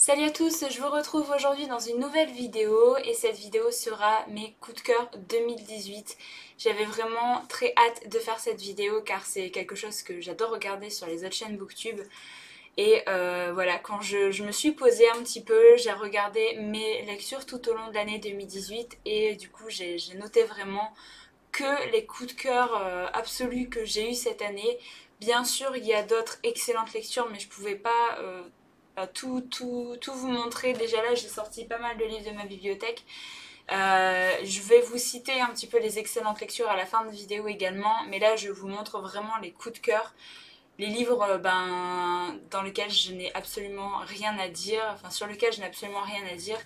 Salut à tous, je vous retrouve aujourd'hui dans une nouvelle vidéo et cette vidéo sera mes coups de cœur 2018. J'avais vraiment très hâte de faire cette vidéo car c'est quelque chose que j'adore regarder sur les autres chaînes Booktube. Et voilà, quand je me suis posée un petit peu, j'ai regardé mes lectures tout au long de l'année 2018 et du coup j'ai noté vraiment que les coups de cœur absolus que j'ai eu cette année. Bien sûr, il y a d'autres excellentes lectures, mais je pouvais pas tout vous montrer. Déjà là, j'ai sorti pas mal de livres de ma bibliothèque. Je vais vous citer un petit peu les excellentes lectures à la fin de vidéo également, mais là, je vous montre vraiment les coups de cœur. Les livres dans lesquels je n'ai absolument rien à dire, enfin sur lesquels je n'ai absolument rien à dire,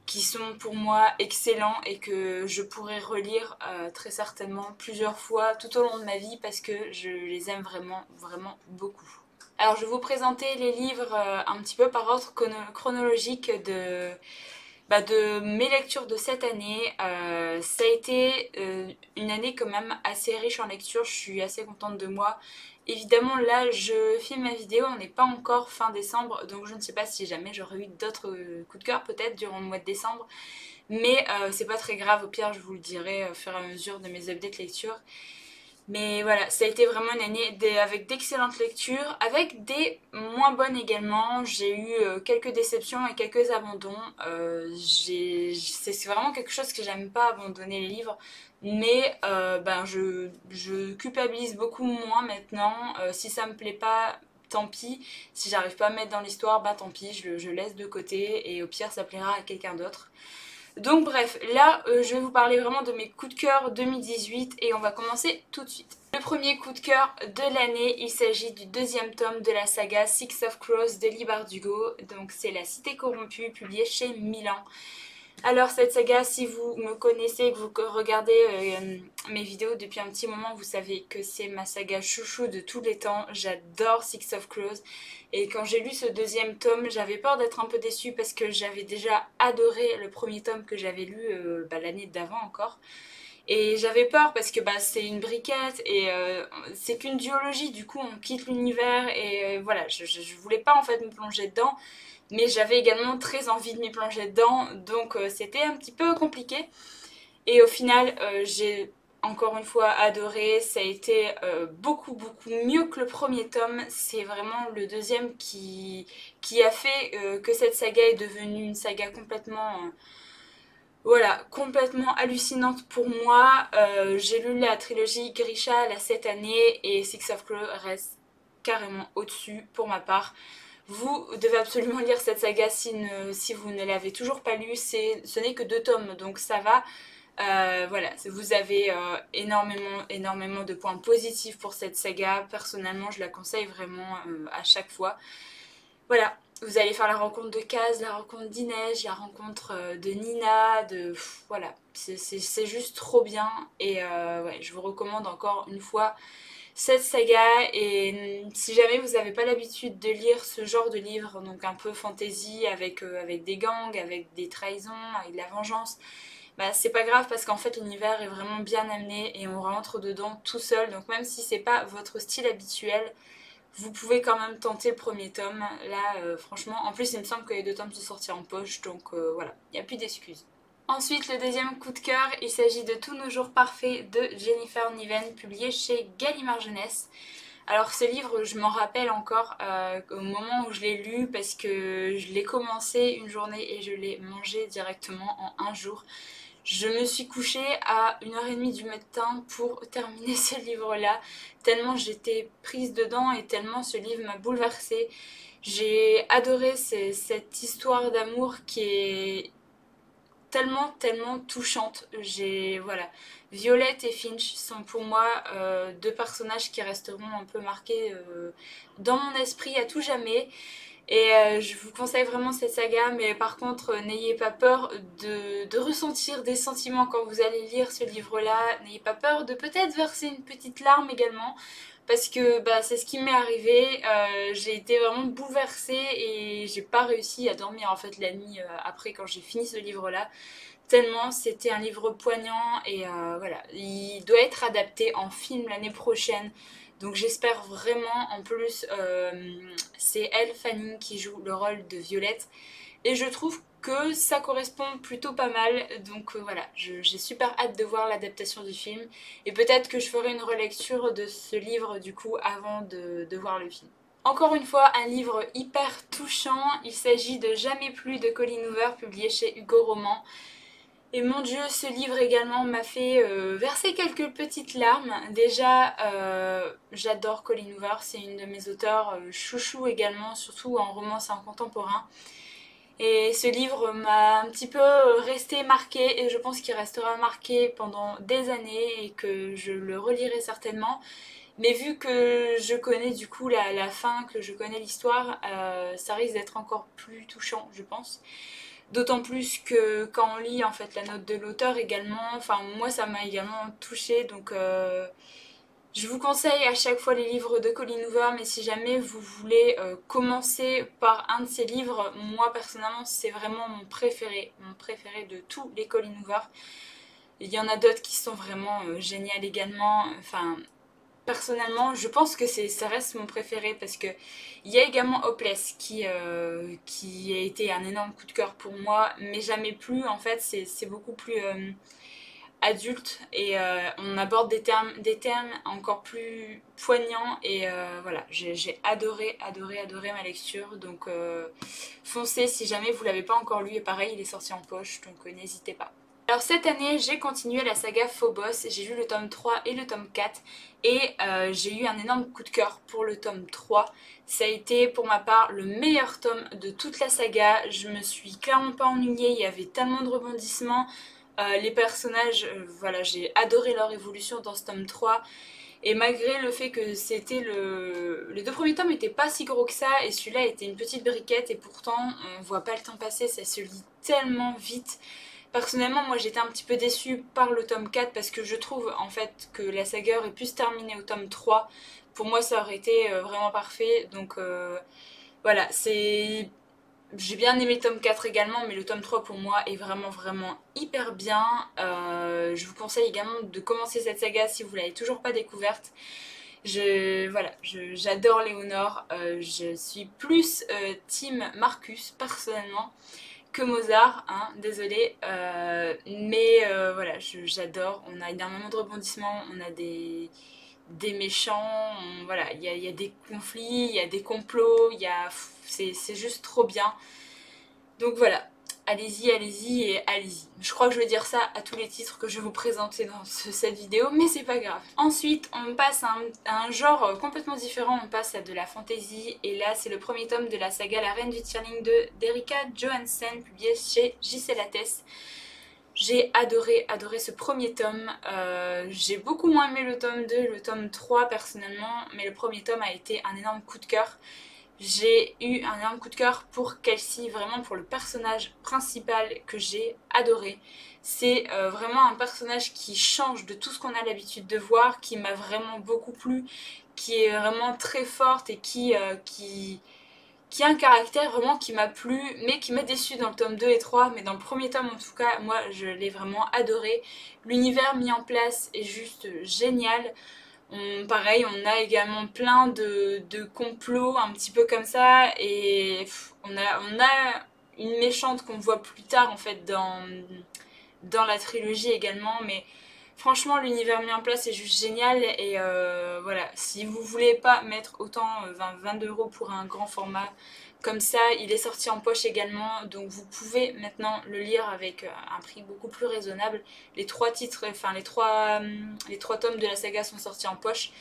qui sont pour moi excellents et que je pourrais relire très certainement plusieurs fois tout au long de ma vie parce que je les aime vraiment, vraiment beaucoup. Alors je vais vous présenter les livres un petit peu par ordre chronologique de mes lectures de cette année. Ça a été une année quand même assez riche en lecture, je suis assez contente de moi. Évidemment là je filme ma vidéo, on n'est pas encore fin décembre, donc je ne sais pas si jamais j'aurai eu d'autres coups de cœur peut-être durant le mois de décembre. Mais c'est pas très grave, au pire je vous le dirai au fur et à mesure de mes updates lecture. Mais voilà, ça a été vraiment une année avec d'excellentes lectures, avec des moins bonnes également. J'ai eu quelques déceptions et quelques abandons. C'est vraiment quelque chose que j'aime pas abandonner les livres. Mais je culpabilise beaucoup moins maintenant. Si ça me plaît pas, tant pis. Si j'arrive pas à me mettre dans l'histoire, bah tant pis, je laisse de côté et au pire ça plaira à quelqu'un d'autre. Donc bref, là je vais vous parler vraiment de mes coups de cœur 2018 et on va commencer tout de suite. Le premier coup de cœur de l'année, il s'agit du deuxième tome de la saga Six of Crows de Leigh Bardugo. Donc c'est La Cité corrompue, publiée chez Milan. Alors cette saga, si vous me connaissez, que vous regardez mes vidéos depuis un petit moment, vous savez que c'est ma saga chouchou de tous les temps. J'adore Six of Crows. Et quand j'ai lu ce deuxième tome, j'avais peur d'être un peu déçue parce que j'avais déjà adoré le premier tome que j'avais lu l'année d'avant encore. Et j'avais peur parce que c'est une briquette et c'est qu'une duologie, du coup on quitte l'univers et voilà, je voulais pas en fait me plonger dedans, mais j'avais également très envie de m'y plonger dedans, donc c'était un petit peu compliqué. Et au final, j'ai encore une fois adoré, ça a été beaucoup mieux que le premier tome, c'est vraiment le deuxième qui a fait que cette saga est devenue une saga complètement... voilà, complètement hallucinante pour moi. J'ai lu la trilogie Grisha là, cette année et Six of Crows reste carrément au-dessus pour ma part. Vous devez absolument lire cette saga si vous ne l'avez toujours pas lu. Ce n'est que 2 tomes, donc ça va. Voilà, vous avez énormément de points positifs pour cette saga. Personnellement, je la conseille vraiment à chaque fois. Voilà, vous allez faire la rencontre de Kaz, la rencontre d'Inès, la rencontre de Nina, voilà, c'est juste trop bien et ouais, je vous recommande encore une fois cette saga et si jamais vous n'avez pas l'habitude de lire ce genre de livre, donc un peu fantasy avec des gangs, avec des trahisons, avec de la vengeance, bah c'est pas grave parce qu'en fait l'univers est vraiment bien amené et on rentre dedans tout seul, donc même si c'est pas votre style habituel, vous pouvez quand même tenter le premier tome. Là, franchement, en plus, il me semble que les 2 tomes sont sortis en poche, donc voilà, il n'y a plus d'excuses. Ensuite, le deuxième coup de cœur, il s'agit de Tous nos jours parfaits de Jennifer Niven, publié chez Gallimard Jeunesse. Alors ce livre, je m'en rappelle encore au moment où je l'ai lu parce que je l'ai commencé une journée et je l'ai mangé directement en un jour. Je me suis couchée à 1h30 du matin pour terminer ce livre-là, tellement j'étais prise dedans et tellement ce livre m'a bouleversée. J'ai adoré cette histoire d'amour qui est tellement touchante. Voilà, Violette et Finch sont pour moi 2 personnages qui resteront un peu marqués dans mon esprit à tout jamais. Et je vous conseille vraiment cette saga, mais par contre, n'ayez pas peur de ressentir des sentiments quand vous allez lire ce livre-là. N'ayez pas peur de peut-être verser une petite larme également, parce que c'est ce qui m'est arrivé. J'ai été vraiment bouleversée et j'ai pas réussi à dormir en fait la nuit après quand j'ai fini ce livre-là. Tellement c'était un livre poignant et voilà, il doit être adapté en film l'année prochaine. Donc j'espère vraiment. En plus c'est Elle Fanning qui joue le rôle de Violette et je trouve que ça correspond plutôt pas mal. Donc voilà, j'ai super hâte de voir l'adaptation du film et peut-être que je ferai une relecture de ce livre du coup avant de voir le film. Encore une fois, un livre hyper touchant. Il s'agit de Jamais plus de Colleen Hoover, publié chez Hugo Roman. Et mon Dieu, ce livre également m'a fait verser quelques petites larmes. Déjà, j'adore Colleen Hoover, c'est une de mes auteurs chouchou également, surtout en romance et en contemporain. Et ce livre m'a un petit peu resté marqué et je pense qu'il restera marqué pendant des années et que je le relirai certainement. Mais vu que je connais du coup la fin, que je connais l'histoire, ça risque d'être encore plus touchant, je pense. D'autant plus que quand on lit en fait la note de l'auteur également, enfin moi ça m'a également touchée, donc je vous conseille à chaque fois les livres de Colleen Hoover, mais si jamais vous voulez commencer par un de ces livres, moi personnellement c'est vraiment mon préféré de tous les Colleen Hoover. Il y en a d'autres qui sont vraiment géniales également, enfin personnellement, je pense que ça reste mon préféré parce que il y a également Hopeless qui a été un énorme coup de cœur pour moi, mais Jamais plus. En fait, c'est beaucoup plus adulte et on aborde des thèmes encore plus poignants et voilà, j'ai adoré ma lecture. Donc foncez si jamais vous l'avez pas encore lu et pareil, il est sorti en poche, donc n'hésitez pas. Alors cette année, j'ai continué la saga Phobos, j'ai lu le tome 3 et le tome 4 et j'ai eu un énorme coup de cœur pour le tome 3. Ça a été pour ma part le meilleur tome de toute la saga, je me suis clairement pas ennuyée, il y avait tellement de rebondissements, les personnages, voilà, j'ai adoré leur évolution dans ce tome 3. Et malgré le fait que c'était les deux premiers tomes n'étaient pas si gros que ça et celui-là était une petite briquette et pourtant on voit pas le temps passer, ça se lit tellement vite. Personnellement, moi j'étais un petit peu déçue par le tome 4 parce que je trouve en fait que la saga aurait pu se terminer au tome 3. Pour moi ça aurait été vraiment parfait. Donc voilà, j'ai bien aimé le tome 4 également, mais le tome 3 pour moi est vraiment hyper bien. Je vous conseille également de commencer cette saga si vous l'avez toujours pas découverte. Voilà, j'adore Léonore, je suis plus team Marcus personnellement que Mozart, hein, désolée, mais voilà, j'adore, on a énormément de rebondissements, on a des méchants, voilà, il y a des conflits, il y a des complots, c'est juste trop bien. Donc voilà, allez-y et allez-y. Je crois que je vais dire ça à tous les titres que je vais vous présenter dans cette vidéo, mais c'est pas grave. Ensuite, on passe à un genre complètement différent, on passe à de la fantasy, et là c'est le premier tome de la saga La Reine du Tirling d'Erika Johansen, publié chez J.C. Lattès. J'ai adoré ce premier tome, j'ai beaucoup moins aimé le tome 2, le tome 3 personnellement, mais le premier tome a été un énorme coup de cœur. J'ai eu un énorme coup de cœur pour Kelsey, vraiment pour le personnage principal que j'ai adoré. C'est vraiment un personnage qui change de tout ce qu'on a l'habitude de voir, qui m'a vraiment beaucoup plu, qui est vraiment très forte et qui a un caractère vraiment qui m'a plu, mais qui m'a déçu dans le tome 2 et 3, mais dans le premier tome en tout cas, moi je l'ai vraiment adoré. L'univers mis en place est juste génial. Pareil, on a également plein de complots un petit peu comme ça, et on a une méchante qu'on voit plus tard en fait dans la trilogie également, mais franchement l'univers mis en place est juste génial et voilà, si vous voulez pas mettre autant 22 € pour un grand format comme ça, il est sorti en poche également, donc vous pouvez maintenant le lire avec un prix beaucoup plus raisonnable. Les trois titres, enfin les trois tomes de la saga sont sortis en poche,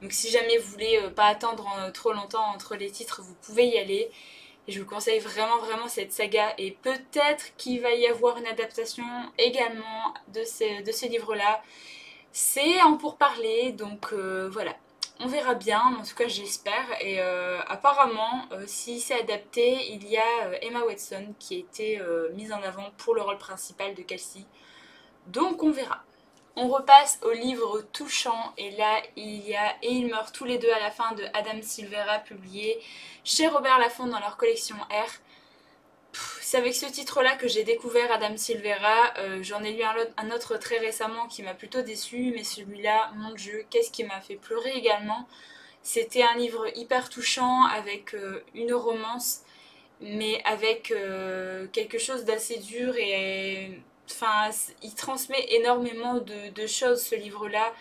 donc si jamais vous voulez pas attendre trop longtemps entre les titres, vous pouvez y aller. Et je vous conseille vraiment cette saga, et peut-être qu'il va y avoir une adaptation également de ce livre-là. C'est en pourparlers, donc voilà. On verra bien, en tout cas j'espère. Et apparemment, si c'est adapté, il y a Emma Watson qui a été mise en avant pour le rôle principal de Kelsey. Donc on verra. On repasse au livre touchant, et là il y a Et ils meurent tous les deux à la fin de Adam Silvera, publié chez Robert Laffont dans leur collection R. C'est avec ce titre-là que j'ai découvert Adam Silvera. J'en ai lu un autre très récemment qui m'a plutôt déçue, mais celui-là, mon Dieu, qu'est-ce qui m'a fait pleurer également. C'était un livre hyper touchant avec une romance, mais avec quelque chose d'assez dur et... Enfin, il transmet énormément de choses, ce livre-là,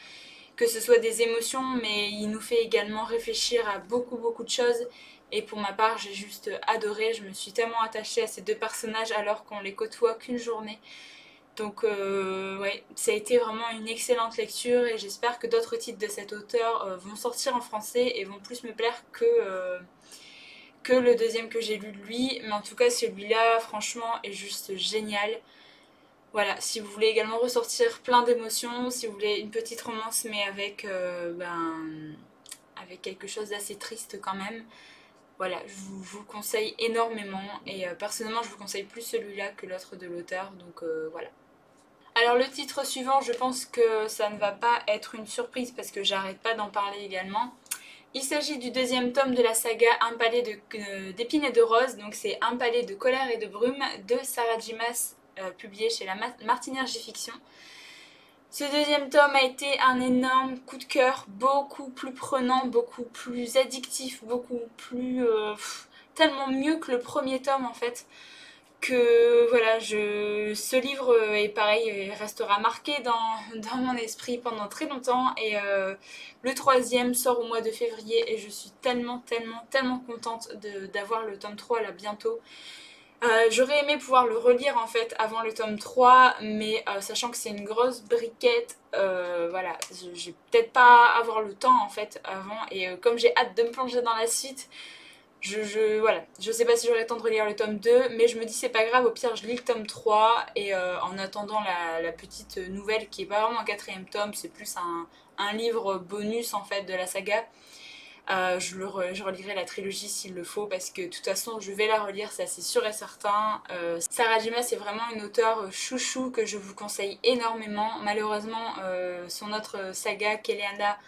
que ce soit des émotions, mais il nous fait également réfléchir à beaucoup de choses. Et pour ma part, j'ai juste adoré, je me suis tellement attachée à ces deux personnages alors qu'on les côtoie qu'une journée. Donc ouais, ça a été vraiment une excellente lecture et j'espère que d'autres titres de cet auteur vont sortir en français et vont plus me plaire que le deuxième que j'ai lu de lui. Mais en tout cas, celui-là, franchement, est juste génial. Voilà, si vous voulez également ressortir plein d'émotions, si vous voulez une petite romance mais avec, avec quelque chose d'assez triste quand même, voilà, je vous conseille énormément et personnellement je vous conseille plus celui-là que l'autre de l'auteur, donc voilà. Alors le titre suivant, je pense que ça ne va pas être une surprise parce que j'arrête pas d'en parler également. Il s'agit du deuxième tome de la saga Un palais d'épines et de roses, donc c'est Un palais de colère et de brume de Sarah J. Maas, publié chez la Martinière J-Fiction. Ce deuxième tome a été un énorme coup de cœur, beaucoup plus prenant, beaucoup plus addictif, beaucoup plus... tellement mieux que le premier tome en fait. Que voilà, ce livre est pareil, restera marqué dans mon esprit pendant très longtemps. Et le troisième sort au mois de février et je suis tellement contente d'avoir le tome 3 là bientôt. J'aurais aimé pouvoir le relire en fait avant le tome 3, mais sachant que c'est une grosse briquette, voilà, je vais peut-être pas avoir le temps en fait avant, et comme j'ai hâte de me plonger dans la suite, voilà, je sais pas si j'aurai le temps de relire le tome 2, mais je me dis c'est pas grave, au pire je lis le tome 3, et en attendant la petite nouvelle qui est pas vraiment un quatrième tome, c'est plus un livre bonus en fait de la saga. Je relirai la trilogie s'il le faut parce que de toute façon je vais la relire, ça c'est sûr et certain. Sarah J. Maas c'est vraiment une auteure chouchou que je vous conseille énormément. Malheureusement son autre saga Keleana,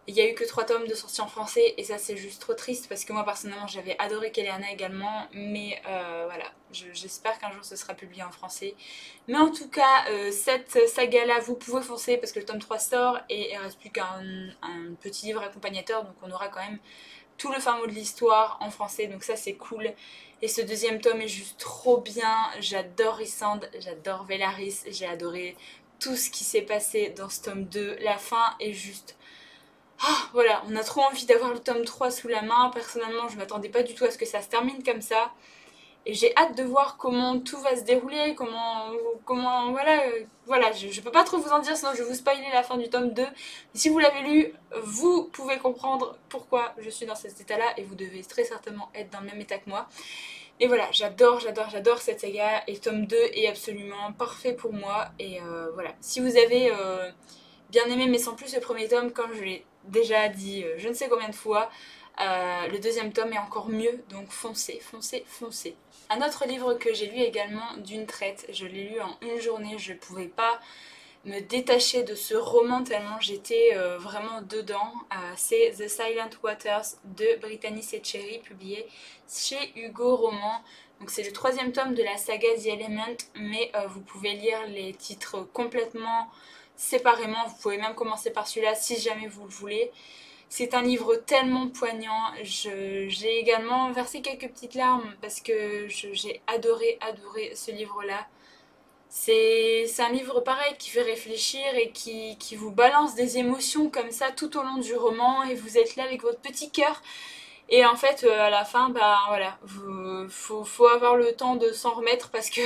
il n'y a eu que 3 tomes de sortie en français et ça c'est juste trop triste parce que moi personnellement j'avais adoré Keleana également, mais voilà, j'espère qu'un jour ce sera publié en français. Mais en tout cas, cette saga là vous pouvez foncer parce que le tome 3 sort et il ne reste plus qu'un petit livre accompagnateur, donc on aura quand même tout le fin mot de l'histoire en français, donc ça c'est cool. Et ce deuxième tome est juste trop bien, j'adore Rysand, j'adore Velaris, j'ai adoré tout ce qui s'est passé dans ce tome 2, la fin est juste... Ah, voilà, on a trop envie d'avoir le tome 3 sous la main. Personnellement, je m'attendais pas du tout à ce que ça se termine comme ça. Et j'ai hâte de voir comment tout va se dérouler, voilà, je peux pas trop vous en dire, sinon je vais vous spoiler la fin du tome 2. Si vous l'avez lu, vous pouvez comprendre pourquoi je suis dans cet état-là, et vous devez très certainement être dans le même état que moi. Et voilà, j'adore cette saga, et le tome 2 est absolument parfait pour moi. Et voilà, si vous avez bien aimé, mais sans plus le premier tome, comme je l'ai déjà dit je ne sais combien de fois, le deuxième tome est encore mieux, donc foncez. Un autre livre que j'ai lu également d'une traite, je l'ai lu en une journée, je ne pouvais pas me détacher de ce roman tellement j'étais vraiment dedans. C'est The Silent Waters de Brittany Setcheri, publié chez Hugo Roman. Donc c'est le 3e tome de la saga The Element, mais vous pouvez lire les titres complètement séparément. Vous pouvez même commencer par celui-là si jamais vous le voulez. C'est un livre tellement poignant. J'ai également versé quelques petites larmes parce que j'ai adoré ce livre-là. C'est un livre pareil qui fait réfléchir et qui vous balance des émotions comme ça tout au long du roman, et vous êtes là avec votre petit cœur. Et en fait, à la fin, bah voilà, faut avoir le temps de s'en remettre parce que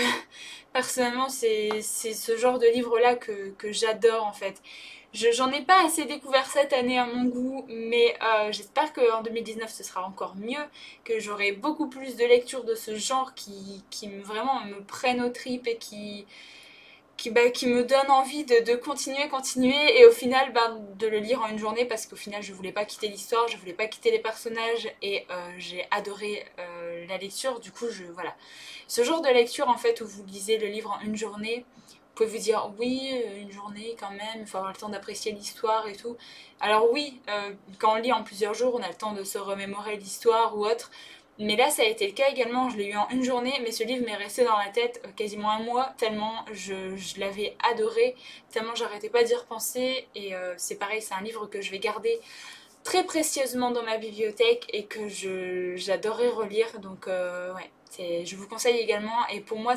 personnellement, c'est ce genre de livre-là que j'adore en fait. J'en ai pas assez découvert cette année à mon goût, mais j'espère qu'en 2019 ce sera encore mieux, que j'aurai beaucoup plus de lectures de ce genre qui vraiment me prennent aux tripes et qui me donne envie de continuer, et au final de le lire en une journée parce qu'au final je voulais pas quitter l'histoire, je voulais pas quitter les personnages, et j'ai adoré la lecture. Du coup voilà, ce genre de lecture en fait où vous lisez le livre en une journée, vous pouvez vous dire oui, une journée quand même, il faut avoir le temps d'apprécier l'histoire et tout. Alors oui, quand on lit en plusieurs jours on a le temps de se remémorer l'histoire ou autre, Mais là, ça a été le cas également, je l'ai eu en une journée, mais ce livre m'est resté dans la tête quasiment un mois, tellement je l'avais adoré, tellement j'arrêtais pas d'y repenser. Et c'est pareil, c'est un livre que je vais garder très précieusement dans ma bibliothèque et que j'adorerais relire. Donc ouais, je vous conseille également. Et pour moi,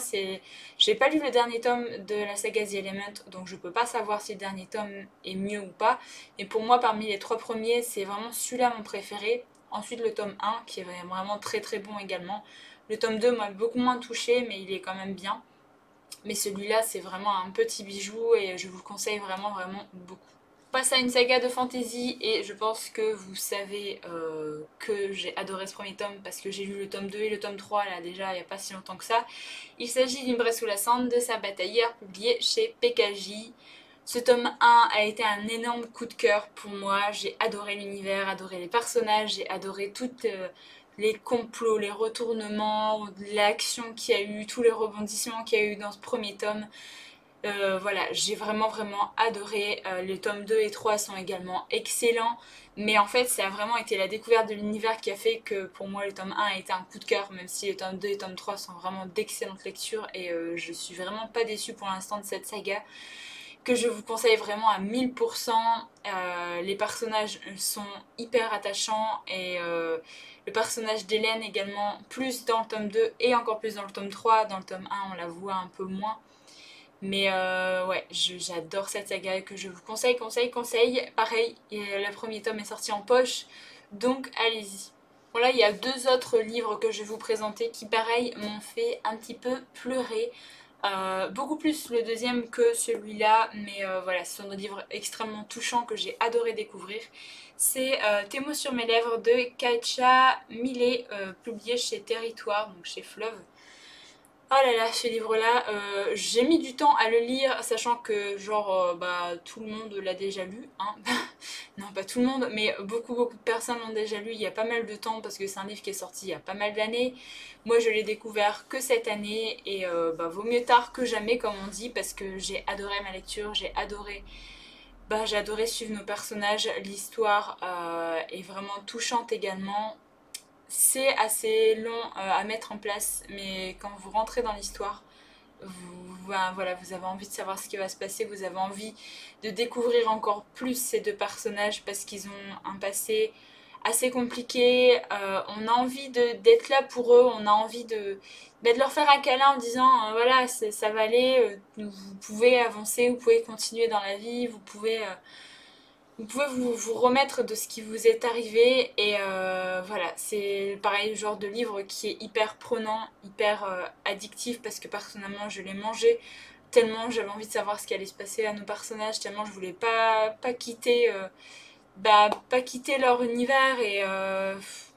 j'ai pas lu le dernier tome de la saga The Element, donc je peux pas savoir si le dernier tome est mieux ou pas. Et pour moi, parmi les trois premiers, c'est vraiment celui-là mon préféré. Ensuite, le tome 1, qui est vraiment très très bon également. Le tome 2 m'a beaucoup moins touché, mais il est quand même bien. Mais celui-là, c'est vraiment un petit bijou et je vous le conseille vraiment, vraiment beaucoup. On passe à une saga de fantasy et je pense que vous savez que j'ai adoré ce premier tome parce que j'ai lu le tome 2 et le tome 3 là déjà il n'y a pas si longtemps que ça. Il s'agit d'une Bresse sous la cendre de Sabbat Ayer publié chez PKJ. Ce tome 1 a été un énorme coup de cœur pour moi. J'ai adoré l'univers, adoré les personnages, j'ai adoré toutes les complots, les retournements, l'action qu'il y a eu, tous les rebondissements qu'il y a eu dans ce premier tome. Voilà, j'ai vraiment vraiment adoré. Les tomes 2 et 3 sont également excellents. Mais en fait, ça a vraiment été la découverte de l'univers qui a fait que pour moi, le tome 1 a été un coup de cœur, même si les tomes 2 et le tome 3 sont vraiment d'excellentes lectures. Et je suis vraiment pas déçue pour l'instant de cette saga, que je vous conseille vraiment à 1000%. Les personnages sont hyper attachants et le personnage d'Hélène également, plus dans le tome 2 et encore plus dans le tome 3. Dans le tome 1, on la voit un peu moins. Mais ouais, j'adore cette saga que je vous conseille, conseille, conseille. Pareil, le premier tome est sorti en poche, donc allez-y. Voilà, il y a deux autres livres que je vais vous présenter qui, pareil, m'ont fait un petit peu pleurer. Beaucoup plus le deuxième que celui-là, mais voilà, ce sont des livres extrêmement touchants que j'ai adoré découvrir. C'est Tes mots sur mes lèvres de Katia Millet, publié chez Territoire, donc chez Fleuve. Oh là là, ce livre-là, j'ai mis du temps à le lire, sachant que genre bah tout le monde l'a déjà lu, hein. Non, pas tout le monde, mais beaucoup beaucoup de personnes l'ont déjà lu il y a pas mal de temps parce que c'est un livre qui est sorti il y a pas mal d'années. Moi, je l'ai découvert que cette année et bah vaut mieux tard que jamais comme on dit parce que j'ai adoré ma lecture, j'ai adoré suivre nos personnages, l'histoire est vraiment touchante également. C'est assez long à mettre en place, mais quand vous rentrez dans l'histoire, ben voilà, vous avez envie de savoir ce qui va se passer, vous avez envie de découvrir encore plus ces deux personnages parce qu'ils ont un passé assez compliqué. On a envie d'être là pour eux, on a envie de leur faire un câlin en disant voilà, ça va aller, vous pouvez avancer, vous pouvez continuer dans la vie, vous pouvez vous remettre de ce qui vous est arrivé et voilà, c'est pareil, le genre de livre qui est hyper prenant, hyper addictif parce que personnellement je l'ai mangé tellement j'avais envie de savoir ce qui allait se passer à nos personnages, tellement je voulais pas quitter, pas quitter leur univers et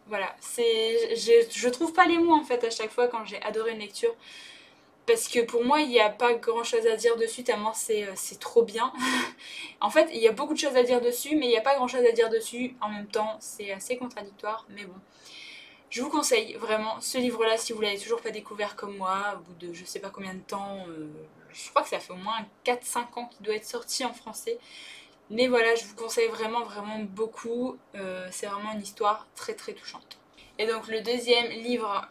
voilà, je trouve pas les mots en fait à chaque fois quand j'ai adoré une lecture. Parce que pour moi, il n'y a pas grand chose à dire dessus, tellement c'est trop bien. En fait, il y a beaucoup de choses à dire dessus, mais il n'y a pas grand chose à dire dessus. En même temps, c'est assez contradictoire, mais bon. Je vous conseille vraiment ce livre-là si vous l'avez toujours pas découvert comme moi, au bout de je sais pas combien de temps. Je crois que ça fait au moins 4-5 ans qu'il doit être sorti en français. Mais voilà, je vous conseille vraiment, vraiment beaucoup. C'est vraiment une histoire très, très touchante. Et donc le deuxième livre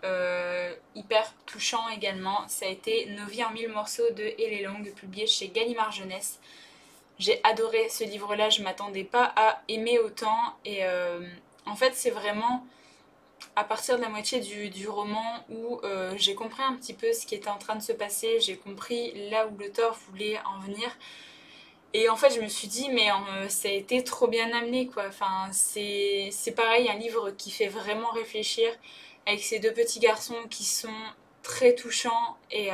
hyper touchant également, ça a été Nos vies en mille morceaux de Hélé Long, publié chez Gallimard Jeunesse. J'ai adoré ce livre-là, je m'attendais pas à aimer autant. Et en fait, c'est vraiment à partir de la moitié du roman où j'ai compris un petit peu ce qui était en train de se passer, j'ai compris là où l'auteur voulait en venir. Et en fait, je me suis dit, mais ça a été trop bien amené, quoi. Enfin, c'est pareil, un livre qui fait vraiment réfléchir, avec ces deux petits garçons qui sont très touchants. Et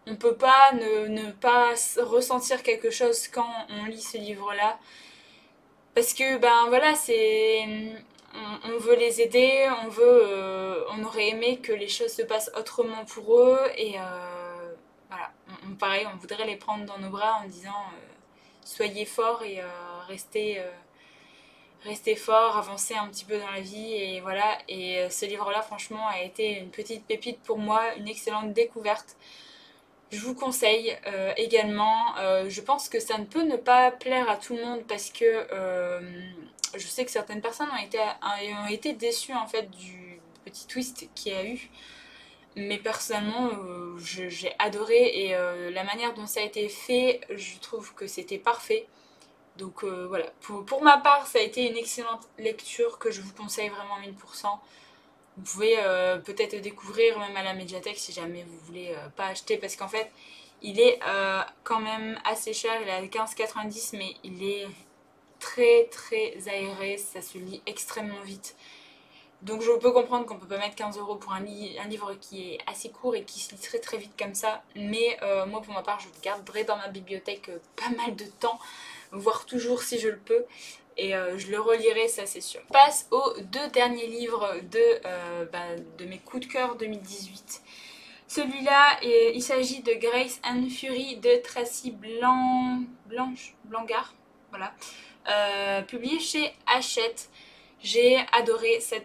on peut pas ne pas ressentir quelque chose quand on lit ce livre-là. Parce que, ben voilà, on veut les aider, on aurait aimé que les choses se passent autrement pour eux. Et voilà, pareil, on voudrait les prendre dans nos bras en disant soyez forts et restez forts, avancez un petit peu dans la vie et voilà. Et ce livre-là, franchement, a été une petite pépite pour moi, une excellente découverte. Je vous conseille également. Je pense que ça ne peut ne pas plaire à tout le monde parce que je sais que certaines personnes ont été déçues en fait petits twists qu'il y a eu. Mais personnellement, j'ai adoré et la manière dont ça a été fait, je trouve que c'était parfait. Donc voilà, pour ma part, ça a été une excellente lecture que je vous conseille vraiment 1000%. Vous pouvez peut-être le découvrir même à la médiathèque si jamais vous voulez pas acheter parce qu'en fait, il est quand même assez cher, il est à 15,90 mais il est très très aéré, ça se lit extrêmement vite. Donc je peux comprendre qu'on peut pas mettre 15 € pour un livre qui est assez court et qui se lit très très vite comme ça. Mais moi pour ma part je le garderai dans ma bibliothèque pas mal de temps, voire toujours si je le peux. Et je le relirai, ça c'est sûr. Je passe aux deux derniers livres de mes coups de cœur 2018. Celui-là, il s'agit de Grace and Fury de Tracy Blanchard, voilà. Publié chez Hachette. J'ai adoré ce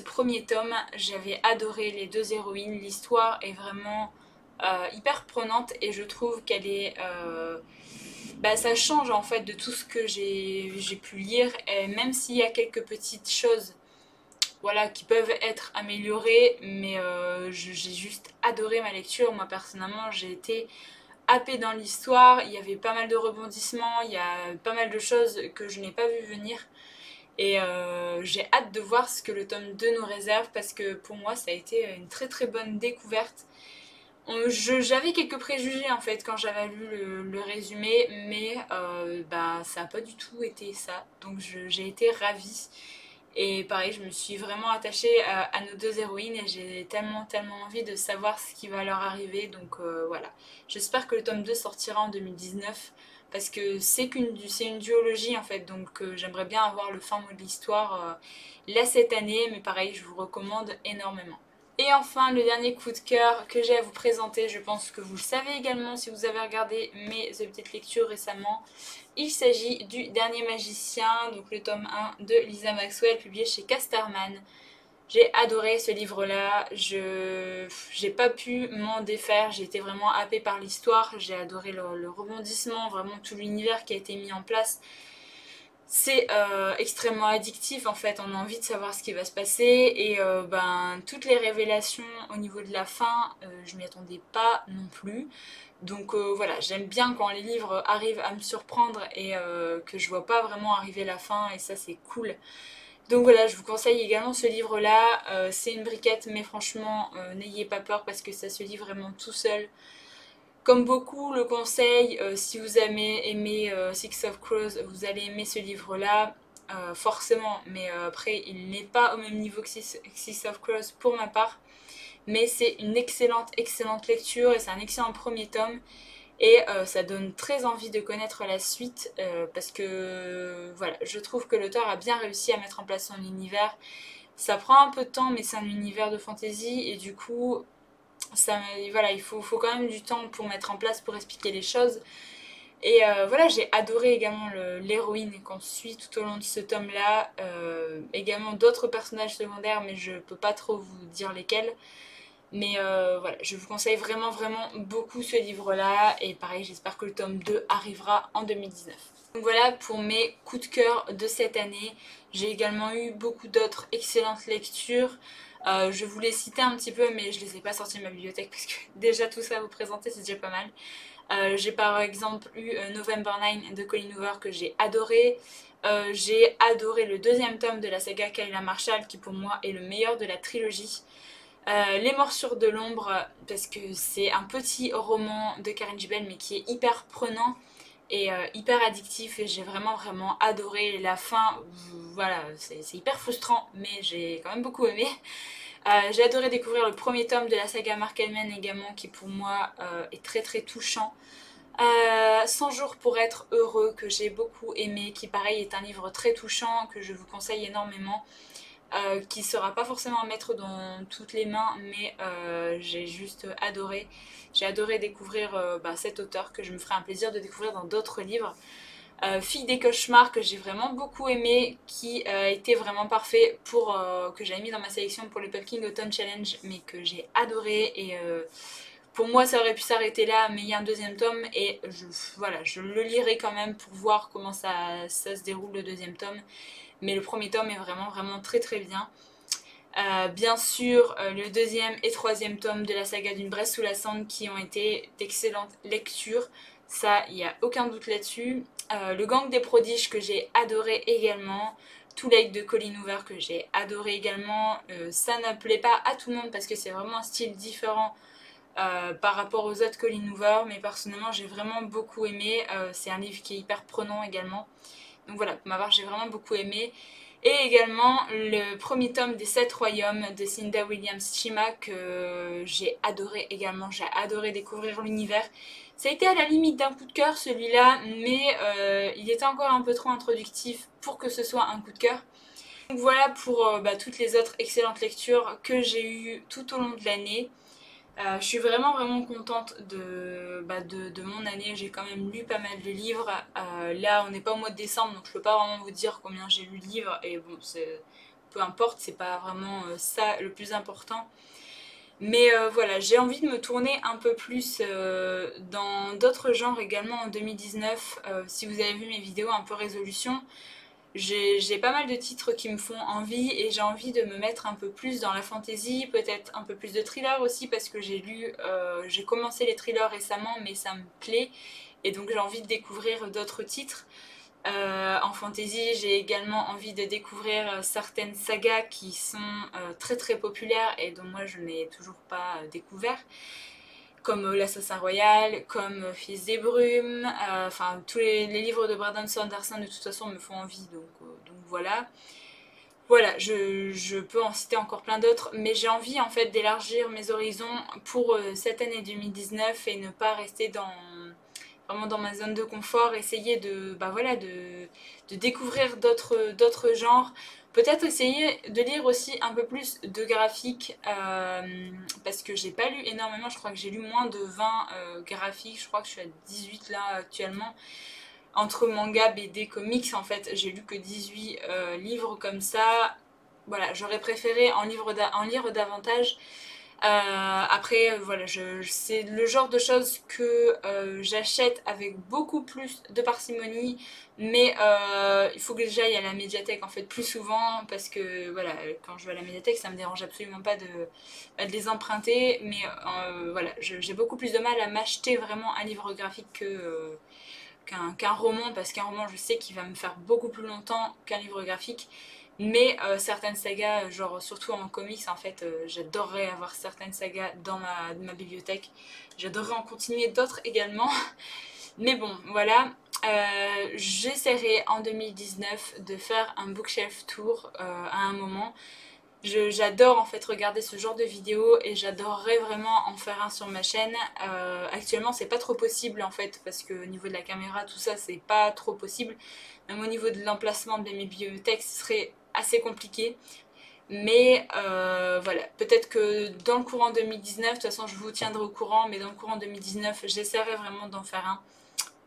premier tome, j'avais adoré les deux héroïnes, l'histoire est vraiment hyper prenante et je trouve qu'elle est... ça change en fait de tout ce que j'ai pu lire, et même s'il y a quelques petites choses voilà, qui peuvent être améliorées, mais j'ai juste adoré ma lecture. Moi personnellement j'ai été happée dans l'histoire, il y avait pas mal de rebondissements, il y a pas mal de choses que je n'ai pas vu venir. Et j'ai hâte de voir ce que le tome 2 nous réserve parce que pour moi ça a été une très très bonne découverte. J'avais quelques préjugés en fait quand j'avais lu le résumé, mais ça n'a pas du tout été ça. Donc j'ai été ravie. Et pareil, je me suis vraiment attachée à nos deux héroïnes et j'ai tellement tellement envie de savoir ce qui va leur arriver. Donc voilà, j'espère que le tome 2 sortira en 2019 parce que c'est une duologie en fait. Donc j'aimerais bien avoir le fin mot de l'histoire là cette année, mais pareil, je vous recommande énormément. Et enfin, le dernier coup de cœur que j'ai à vous présenter, je pense que vous le savez également si vous avez regardé mes petites lectures récemment. Il s'agit du Dernier Magicien, donc le tome 1 de Lisa Maxwell, publié chez Casterman. J'ai adoré ce livre-là, j'ai pas pu m'en défaire, j'ai été vraiment happée par l'histoire, j'ai adoré le rebondissement, vraiment tout l'univers qui a été mis en place. C'est extrêmement addictif en fait, on a envie de savoir ce qui va se passer et toutes les révélations au niveau de la fin, je m'y attendais pas non plus. Donc voilà, j'aime bien quand les livres arrivent à me surprendre et que je vois pas vraiment arriver la fin et ça c'est cool. Donc voilà, je vous conseille également ce livre-là, c'est une briquette mais franchement n'ayez pas peur parce que ça se lit vraiment tout seul. Comme beaucoup le conseillent, si vous avez aimé Six of Crows, vous allez aimer ce livre-là, forcément, mais après il n'est pas au même niveau que Six of Crows pour ma part. Mais c'est une excellente, excellente lecture et c'est un excellent premier tome. Et ça donne très envie de connaître la suite parce que voilà, je trouve que l'auteur a bien réussi à mettre en place son univers. Ça prend un peu de temps, mais c'est un univers de fantasy et du coup, voilà, il faut quand même du temps pour mettre en place, pour expliquer les choses. Et voilà, j'ai adoré également l'héroïne qu'on suit tout au long de ce tome-là. Également d'autres personnages secondaires, mais je peux pas trop vous dire lesquels. Mais voilà, je vous conseille vraiment vraiment beaucoup ce livre-là. Et pareil, j'espère que le tome 2 arrivera en 2019. Donc voilà pour mes coups de cœur de cette année. J'ai également eu beaucoup d'autres excellentes lectures. Je vous les citais un petit peu, mais je les ai pas sortis de ma bibliothèque parce que déjà tout ça à vous présenter, c'est déjà pas mal. J'ai par exemple eu November 9 de Colleen Hoover que j'ai adoré. J'ai adoré le deuxième tome de la saga Kayla Marshall qui pour moi est le meilleur de la trilogie. Les Morsures de l'ombre parce que c'est un petit roman de Karen Gibel mais qui est hyper prenant et hyper addictif et j'ai vraiment vraiment adoré la fin. Voilà, c'est hyper frustrant mais j'ai quand même beaucoup aimé. J'ai adoré découvrir le premier tome de la saga Mark Hellman également qui pour moi est très très touchant. 100 jours pour être heureux que j'ai beaucoup aimé, qui pareil est un livre très touchant que je vous conseille énormément. Qui ne sera pas forcément à mettre dans toutes les mains, mais j'ai juste adoré. J'ai adoré découvrir cet auteur que je me ferai un plaisir de découvrir dans d'autres livres. Fille des cauchemars que j'ai vraiment beaucoup aimé, qui était vraiment parfait pour que j'avais mis dans ma sélection pour le Pumpkin Autumn Challenge, mais que j'ai adoré et pour moi ça aurait pu s'arrêter là, mais il y a un deuxième tome et voilà, je le lirai quand même pour voir comment ça se déroule le deuxième tome. Mais le premier tome est vraiment vraiment très très bien. Bien sûr, le deuxième et troisième tome de la saga d'une Bresse sous la cendre qui ont été d'excellentes lectures. Ça, il n'y a aucun doute là-dessus. Le Gang des prodiges que j'ai adoré également. Too Late de Colleen Hoover que j'ai adoré également. Ça ne plaît pas à tout le monde parce que c'est vraiment un style différent par rapport aux autres Colleen Hoover. Mais personnellement, j'ai vraiment beaucoup aimé. C'est un livre qui est hyper prenant également. Donc voilà, pour ma part, j'ai vraiment beaucoup aimé. Et également le premier tome des 7 royaumes de Cinda Williams-Shima que j'ai adoré également. J'ai adoré découvrir l'univers. Ça a été à la limite d'un coup de cœur celui-là, mais il était encore un peu trop introductif pour que ce soit un coup de cœur. Donc voilà pour toutes les autres excellentes lectures que j'ai eues tout au long de l'année. Je suis vraiment contente de mon année. J'ai quand même lu pas mal de livres. Là on n'est pas au mois de décembre donc je peux pas vraiment vous dire combien j'ai lu de livres. Et bon, peu importe, c'est pas vraiment ça le plus important. Mais voilà, j'ai envie de me tourner un peu plus dans d'autres genres également en 2019. Si vous avez vu mes vidéos un peu résolution, j'ai pas mal de titres qui me font envie et j'ai envie de me mettre un peu plus dans la fantasy, peut-être un peu plus de thriller aussi parce que j'ai commencé les thrillers récemment mais ça me plaît et donc j'ai envie de découvrir d'autres titres. En fantasy, j'ai également envie de découvrir certaines sagas qui sont très populaires et dont moi je n'ai toujours pas découvert comme l'Assassin Royal, comme Fils des Brumes, enfin tous les livres de Brandon Sanderson de toute façon me font envie, donc voilà. Voilà, je peux en citer encore plein d'autres, mais j'ai envie en fait d'élargir mes horizons pour cette année 2019 et ne pas rester vraiment dans ma zone de confort, essayer de découvrir d'autres genres. Peut-être essayer de lire aussi un peu plus de graphiques parce que j'ai pas lu énormément, je crois que j'ai lu moins de 20 graphiques, je crois que je suis à 18 là actuellement. Entre manga, BD, comics en fait, j'ai lu que 18 livres comme ça. Voilà, j'aurais préféré en lire davantage. Après, voilà, c'est le genre de choses que j'achète avec beaucoup plus de parcimonie, mais il faut que j'aille à la médiathèque en fait plus souvent parce que voilà, quand je vais à la médiathèque, ça me dérange absolument pas de les emprunter, mais voilà, j'ai beaucoup plus de mal à m'acheter vraiment un livre graphique qu'un roman parce qu'un roman, je sais qu'il va me faire beaucoup plus longtemps qu'un livre graphique. Mais certaines sagas, genre surtout en comics en fait, j'adorerais avoir certaines sagas dans ma bibliothèque. J'adorerais en continuer d'autres également. Mais bon, voilà. J'essaierai en 2019 de faire un bookshelf tour à un moment. J'adore en fait regarder ce genre de vidéos et j'adorerais vraiment en faire un sur ma chaîne. Actuellement c'est pas trop possible en fait parce que au niveau de la caméra tout ça c'est pas trop possible. Même au niveau de l'emplacement de mes bibliothèques ce serait assez compliqué. Mais voilà, peut-être que dans le courant 2019, de toute façon je vous tiendrai au courant, mais dans le courant 2019 j'essaierai vraiment d'en faire un.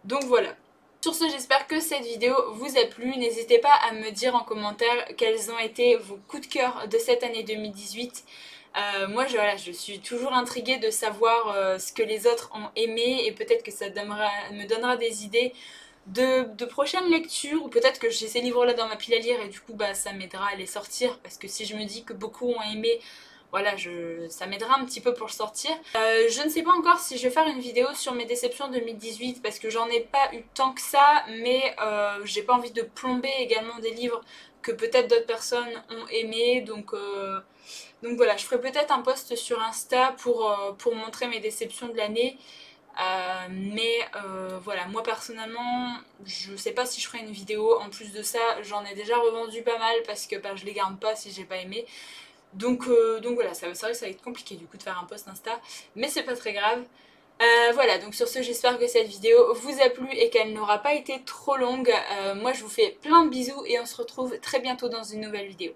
Donc voilà. Sur ce, j'espère que cette vidéo vous a plu. N'hésitez pas à me dire en commentaire quels ont été vos coups de cœur de cette année 2018. Moi, je suis toujours intriguée de savoir ce que les autres ont aimé et peut-être que ça me donnera des idées de prochaines lectures ou peut-être que j'ai ces livres-là dans ma pile à lire et du coup, ça m'aidera à les sortir parce que si je me dis que beaucoup ont aimé, voilà, ça m'aidera un petit peu pour le sortir. Je ne sais pas encore si je vais faire une vidéo sur mes déceptions 2018 parce que j'en ai pas eu tant que ça, mais j'ai pas envie de plomber également des livres que peut-être d'autres personnes ont aimé. Donc voilà, je ferai peut-être un post sur Insta pour montrer mes déceptions de l'année. Voilà, moi personnellement, je sais pas si je ferai une vidéo. En plus de ça, j'en ai déjà revendu pas mal parce que je les garde pas si j'ai pas aimé. Donc voilà, c'est vrai que ça va être compliqué du coup de faire un post Insta, mais c'est pas très grave. Voilà, donc sur ce, j'espère que cette vidéo vous a plu et qu'elle n'aura pas été trop longue. Moi, je vous fais plein de bisous et on se retrouve très bientôt dans une nouvelle vidéo.